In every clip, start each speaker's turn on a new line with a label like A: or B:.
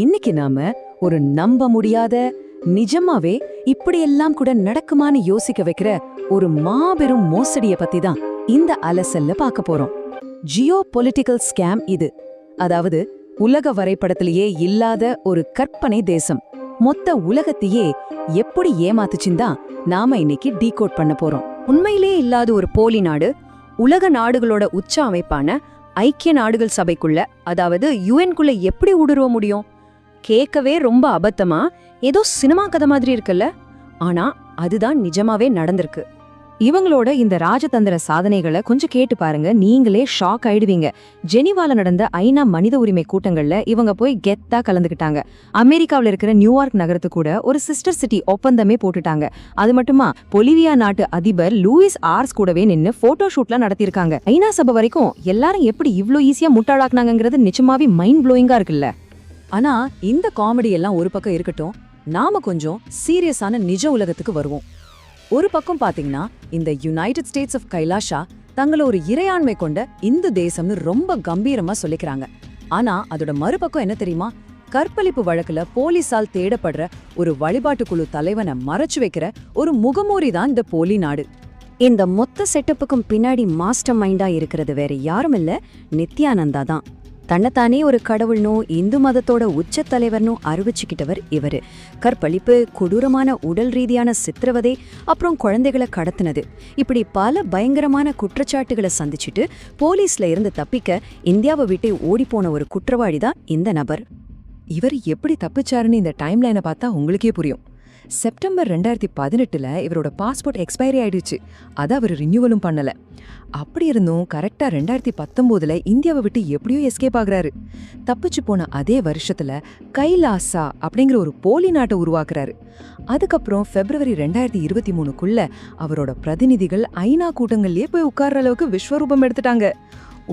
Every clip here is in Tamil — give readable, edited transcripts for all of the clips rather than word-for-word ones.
A: இன்னைக்கு நாம ஒரு நம்ப முடியாத, நிஜமாவே இப்படியெல்லாம் கூட நடக்குமான்னு யோசிக்க வைக்கிற ஒரு மாபெரும் மோசடிய பத்தி தான் இந்த அலசல்ல பார்க்க போறோம். ஜியோ பொலிட்டிக்கல் ஸ்கேம் இது. அதாவது உலக வரைபடத்திலேயே இல்லாத ஒரு கற்பனை தேசம் மொத்த உலகத்தையே எப்படி ஏமாத்துச்சுன்னு நாம இன்னைக்கு டீகோட் பண்ண போறோம்.
B: உண்மையிலேயே இல்லாத ஒரு போலி நாடு உலக நாடுகளோட உச்ச அமைப்பான ஐக்கிய நாடுகள் சபைக்குள்ள, அதாவது யுஎன்குள்ள எப்படி ஊடுருவ முடியும்? கேட்கவே ரொம்ப அபத்தமா, ஏதோ சினிமா கதை மாதிரி இருக்குல்ல. ஆனா அதுதான் நிஜமாவே நடந்திருக்கு.
A: இவங்களோட இந்த ராஜதந்திர சாதனைகளை கொஞ்சம் கேட்டு பாருங்க, நீங்களே ஷாக் ஆயிடுவீங்க. ஜெனிவால நடந்த ஐநா மனித உரிமை கூட்டங்கள்ல இவங்க போய் கெத்தா கலந்துக்கிட்டாங்க. அமெரிக்காவில இருக்கிற நியூயார்க் நகரத்து கூட ஒரு சிஸ்டர் சிட்டி ஒப்பந்தமே போட்டுட்டாங்க. அது மட்டுமா, பொலிவியா நாட்டு அதிபர் லூயிஸ் ஆர்ஸ் கூடவே நின்னு போட்டோ ஷூட்லாம் நடத்திருக்காங்க. ஐநா சபை வரைக்கும் எல்லாரும் எப்படி இவ்ளோ ஈஸியா முட்டாளாக்குனாங்கிறது நிஜமாவே மைண்ட் ப்ளோயிங்கா இருக்குல்ல. ஆனா இந்த காமெடி எல்லாம் ஒரு பக்கம் இருக்கட்டும், நாம கொஞ்சம் சீரியஸான நிஜ உலகத்துக்கு வருவோம். ஒரு பக்கம் பாத்தீங்கன்னா, இந்த யுனைடெட் ஸ்டேட்ஸ் ஆஃப் கைலாஷா தங்களை ஒரு இறையாண்மை கொண்ட இந்து தேசம்னு ரொம்ப கம்பீரமா சொல்லிக்கிறாங்க. ஆனா அதோட மறுபக்கம் என்ன தெரியுமா? கற்பழிப்பு வழக்குல போலீஸால் தேடப்படுற ஒரு வழிபாட்டு குழு தலைவனை மறைச்சு வைக்கிற ஒரு முகமூரி தான் இந்த போலி நாடு.
B: இந்த மொத்த செட்டப்புக்கும் பின்னாடி மாஸ்டர் மைண்டா இருக்கிறது வேற யாரும் இல்ல, நித்யானந்தா தான். தன்னைத்தானே ஒரு கடவுள்னோ இந்து மதத்தோட உச்ச தலைவர்னோ அறிவிச்சுக்கிட்டவர் இவரு. கற்பழிப்பு, கொடூரமான உடல் ரீதியான சித்திரவதை, அப்புறம் குழந்தைகளை கடத்தினது, இப்படி பல பயங்கரமான குற்றச்சாட்டுகளை சந்திச்சுட்டு போலீஸ்ல இருந்து தப்பிக்க இந்தியாவை விட்டு ஓடிப்போன ஒரு குற்றவாளி தான் இந்த நபர்.
A: இவர் எப்படி தப்பிச்சாருன்னு இந்த டைம்லைனை பார்த்தா உங்களுக்கே புரியும். செப்டம்பர் 2018 இவரோட பாஸ்போர்ட் எக்ஸ்பைரி ஆயிடுச்சு. அதை அவர் ரினியூவலும் பண்ணல. அப்படி இருந்தும் கரெக்டா 2019 இந்தியாவை விட்டு எப்படியோ எஸ்கேப் ஆகுறாரு. தப்பிச்சு போன அதே வருஷத்துல கைலாசா அப்படிங்கிற ஒரு போலி நாட்டை உருவாக்குறாரு. அதுக்கப்புறம் பிப்ரவரி 2023க்குள்ள அவரோட பிரதிநிதிகள் ஐநா கூட்டங்கள்லயே போய் உட்கார்ற அளவுக்கு விஸ்வரூபம் எடுத்துட்டாங்க.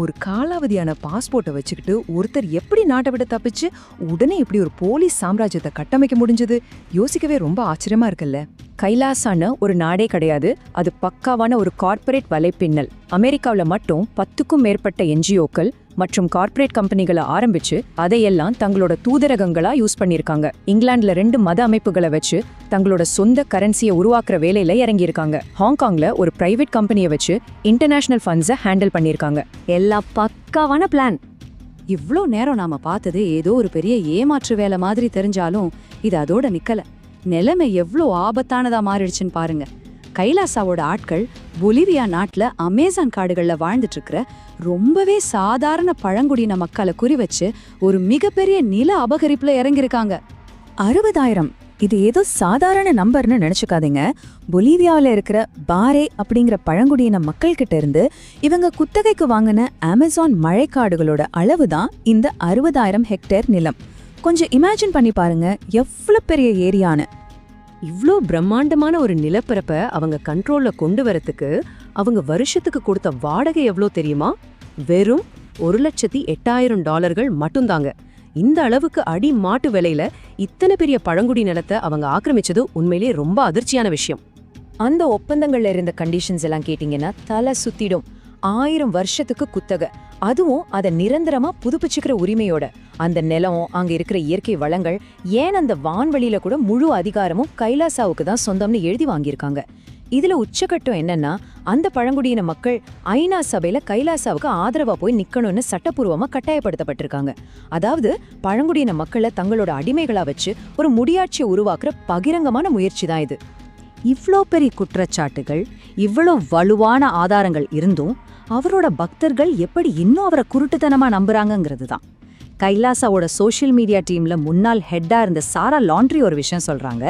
A: ஒரு காலாவதியான பாஸ்போர்ட்டை வச்சுக்கிட்டு ஒருத்தர் எப்படி நாட்டை விட தப்பிச்சு உடனே இப்படி ஒரு போலீஸ் சாம்ராஜ்யத்தை கட்டமைக்க முடிஞ்சது? யோசிக்கவே ரொம்ப ஆச்சரியமா இருக்குல்ல.
B: கைலாசான ஒரு நாடே கிடையாது, அது பக்காவான ஒரு கார்ப்பரேட் வலைப்பின்னல். அமெரிக்காவில் மட்டும் 10க்கும் மேற்பட்ட என்ஜிஓக்கள் மற்றும் கார்ப்பரேட் கம்பெனிகளை ஆரம்பிச்சு அதையெல்லாம் தங்களோட தூதரகங்களா யூஸ் பண்ணிருக்காங்க. இங்கிலாந்துல 2 மத அமைப்புகளை வச்சு தங்களோட சொந்த கரன்சியை உருவாக்குற வேலையில இறங்கியிருக்காங்க. ஹாங்காங்ல ஒரு பிரைவேட் கம்பெனியை வச்சு இன்டர்நேஷனல் ஃபண்ட்ஸை ஹேண்டில் பண்ணியிருக்காங்க. எல்லாம் பக்காவான பிளான். இவ்ளோ நேரம் நாம பார்த்தது ஏதோ ஒரு பெரிய ஏமாற்று வேலை மாதிரி தெரிஞ்சாலும் இது அதோட நிக்கல. நிலைமை எவ்வளோ ஆபத்தானதா மாறிடுச்சுன்னு பாருங்க. கைலாசாவோட ஆட்கள் பொலிவியா நாட்டுல அமேசான் காடுகள்ல வாழ்ந்துட்டு இருக்கிற ரொம்பவே சாதாரண பழங்குடியின மக்களை குறி வச்சு ஒரு மிகப்பெரிய நில அபகரிப்புல இறங்கிருக்காங்க.
A: 60,000. இது ஏதோ சாதாரண நம்பர்னு நினைச்சுக்காதீங்க. பொலிவியாவில் இருக்கிற பாரே அப்படிங்கிற பழங்குடியின மக்கள் கிட்ட இருந்து இவங்க குத்தகைக்கு வாங்கின அமேசான் மழைக்காடுகளோட அளவு தான் இந்த 60,000 ஹெக்டேர் நிலம். கொஞ்சம் இமேஜின் பண்ணி பாருங்க, எவ்வளவு பெரிய ஏரியான்னு. இவ்ளோ பிரம்மாண்டமான ஒரு நிலப்பரப்பை அவங்க கண்ட்ரோல்ல கொண்டு வரத்துக்கு அவங்க வருஷத்துக்கு கொடுத்த வாடகை எவ்வளோ தெரியுமா? வெறும் $1,08,000 மட்டும்தாங்க. இந்த அளவுக்கு அடி மாட்டு விலையில இத்தனை பெரிய பழங்குடி நிலத்தை அவங்க ஆக்கிரமிச்சது உண்மையிலேயே ரொம்ப அதிர்ச்சியான விஷயம். அந்த ஒப்பந்தங்கள்ல இருந்த கண்டிஷன்ஸ் எல்லாம் கேட்டீங்கன்னா தலை சுத்திடும். 1000 வருஷத்துக்கு குத்தகை, அதுவும் அதை நிரந்தரமா புதுப்பிச்சுக்கிற உரிமையோட. அந்த நிலம், அங்க இருக்கிற இயற்கை வளங்கள், ஏன் அந்த வான்வெளியில கூட முழு அதிகாரமும் கைலாசாவுக்கு தான் சொந்தம்னு எழுதி வாங்கியிருக்காங்க. இதுல உச்சகட்டம் என்னன்னா, அந்த பழங்குடியின மக்கள் ஐநா சபையில கைலாசாவுக்கு ஆதரவா போய் நிக்கணும்னு சட்டப்பூர்வமா கட்டாயப்படுத்தப்பட்டிருக்காங்க. அதாவது பழங்குடியின மக்களை தங்களோட அடிமைகளா வச்சு ஒரு முடியாட்சியை உருவாக்குற பகிரங்கமான முயற்சி தான் இது. இவ்ளோ பெரிய குற்றச்சாட்டுகள், இவ்வளோ வலுவான ஆதாரங்கள் இருந்தும் அவரோட பக்தர்கள் எப்படி இன்னும் அவரை குருட்டுத்தனமா நம்புறாங்கிறது தான். கைலாசாவோட சோஷியல் மீடியா டீம்ல முன்னாள் ஹெட்டா இருந்த சாரா லாண்ட்ரி ஒரு விஷயம் சொல்றாங்க.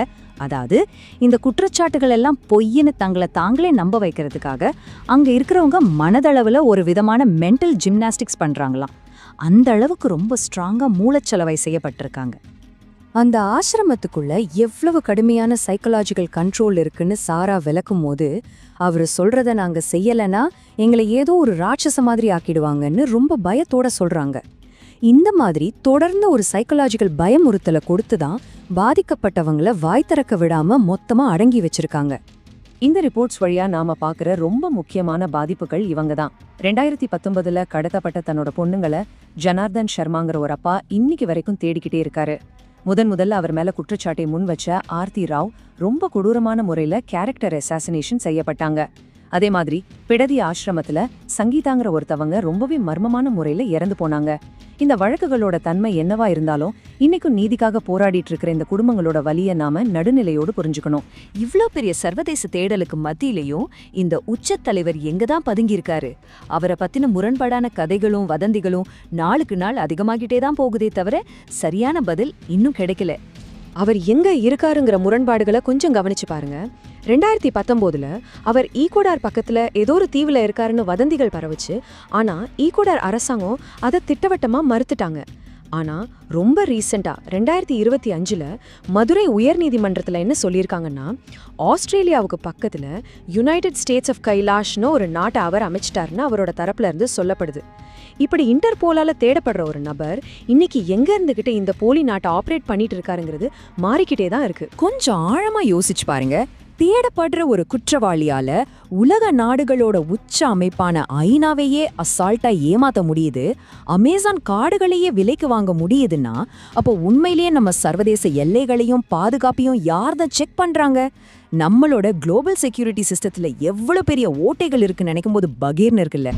A: அதாவது இந்த குற்றச்சாட்டுகள் எல்லாம் பொய்ன்னு தங்களை தாங்களே நம்ப வைக்கிறதுக்காக அங்க இருக்கிறவங்க மனதளவுல ஒரு விதமான மென்டல் ஜிம்னாஸ்டிக்ஸ் பண்றாங்களாம். அந்த அளவுக்கு ரொம்ப ஸ்ட்ராங்கா மூளைச்சலவை செய்யப்பட்டிருக்காங்க. அந்த ஆசிரமத்துக்குள்ள எவ்வளவு கடுமையான சைக்கலாஜிக்கல் கண்ட்ரோல் இருக்குன்னு சாரா விளக்கும் போது, அவரு சொல்றத நாங்க செய்யலைன்னா எங்களை ஏதோ ஒரு ராட்சச மாதிரி ஆக்கிடுவாங்கன்னு ரொம்ப பயத்தோட சொல்றாங்க. இந்த மாதிரி தொடர்ந்து ஒரு சைக்கலாஜிக்கல் பயமுறுத்தலை கொடுத்துதான் பாதிக்கப்பட்டவங்கள வாய் திறக்க விடாம மொத்தமா அடங்கி வச்சிருக்காங்க.
B: இந்த ரிப்போர்ட்ஸ் வழியா நாம பார்க்குற ரொம்ப முக்கியமான பாதிப்புகள் இவங்க தான். 2019 கடத்தப்பட்ட தன்னோட பொண்ணுங்களை ஜனார்தன் சர்மாங்கிற ஒரு அப்பா இன்னைக்கு வரைக்கும் தேடிக்கிட்டே இருக்காரு. முதல்ல அவர் மேல குற்றச்சாட்டை முன் வச்ச ஆர்த்தி ராவ் ரொம்ப கொடூரமான முறையில கேரக்டர் அசாசினேஷன் செய்யப்பட்டாங்க. அதே மாதிரி பிடதி ஆசிரமத்துல சங்கீதாங்கிற ஒருத்தவங்க ரொம்பவே மர்மமான முறையில இறந்து போனாங்க. இந்த வழக்குகளோட தன்மை என்னவா இருந்தாலும் இன்னைக்கும் நீதிக்காக போராடிட்டு இருக்கிற இந்த குடும்பங்களோட வலியை நாம நடுநிலையோடு புரிஞ்சுக்கணும்.
A: இவ்ளோ பெரிய சர்வதேச தேடலுக்கு மத்தியிலையும் இந்த உச்சத் தலைவர் எங்கதான் பதுங்கியிருக்காரு? அவரை பத்தின முரண்பாடான கதைகளும் வதந்திகளும் நாளுக்கு நாள் அதிகமாகிட்டே தான் போகுதே தவிர சரியான பதில் இன்னும் கிடைக்கல.
C: அவர் எங்க இருக்காருங்கிற முரண்பாடுகளை கொஞ்சம் கவனிச்சு பாருங்க. 2019 அவர் ஈக்குவடார் பக்கத்துல ஏதோ ஒரு தீவுல இருக்காருன்னு வதந்திகள் பரவுச்சு. ஆனா ஈக்குவடார் அரசாங்கம் அதை திட்டவட்டமா மறுத்துட்டாங்க. ஆனா ரொம்ப ரீசெண்டா 2025 மதுரை உயர்நீதிமன்றத்துல என்ன சொல்லியிருக்காங்கன்னா, ஆஸ்திரேலியாவுக்கு பக்கத்துல யுனைடெட் ஸ்டேட்ஸ் ஆஃப் கைலாஷ்னு ஒரு நாட்டை அவர் அமைச்சிட்டாருன்னு அவரோட தரப்புல இருந்து சொல்லப்படுது. இப்படி இன்டர்போலால தேடப்படுற ஒரு நபர் இன்னைக்கு எங்க இருந்துகிட்டு இந்த போலி நாட்டை ஆப்ரேட் பண்ணிட்டு இருக்காருங்கிறது மாறிக்கிட்டே தான் இருக்கு.
A: கொஞ்சம் ஆழமா யோசிச்சு பாருங்க. தேடப்படுற ஒரு குற்றவாளியால உலக நாடுகளோட உச்ச அமைப்பான ஐநாவையே அசால்ட்டா ஏமாத்த முடியுது, அமேசான் காடுகளையே விலைக்கு வாங்க முடியுதுன்னா அப்போ உண்மையிலேயே நம்ம சர்வதேச எல்லைகளையும் பாதுகாப்பையும் யார்தான் செக் பண்றாங்க? நம்மளோட குளோபல் செக்யூரிட்டி சிஸ்டத்துல எவ்வளவு பெரிய ஓட்டைகள் இருக்குன்னு நினைக்கும் போது பகீர்னு இருக்குல்ல.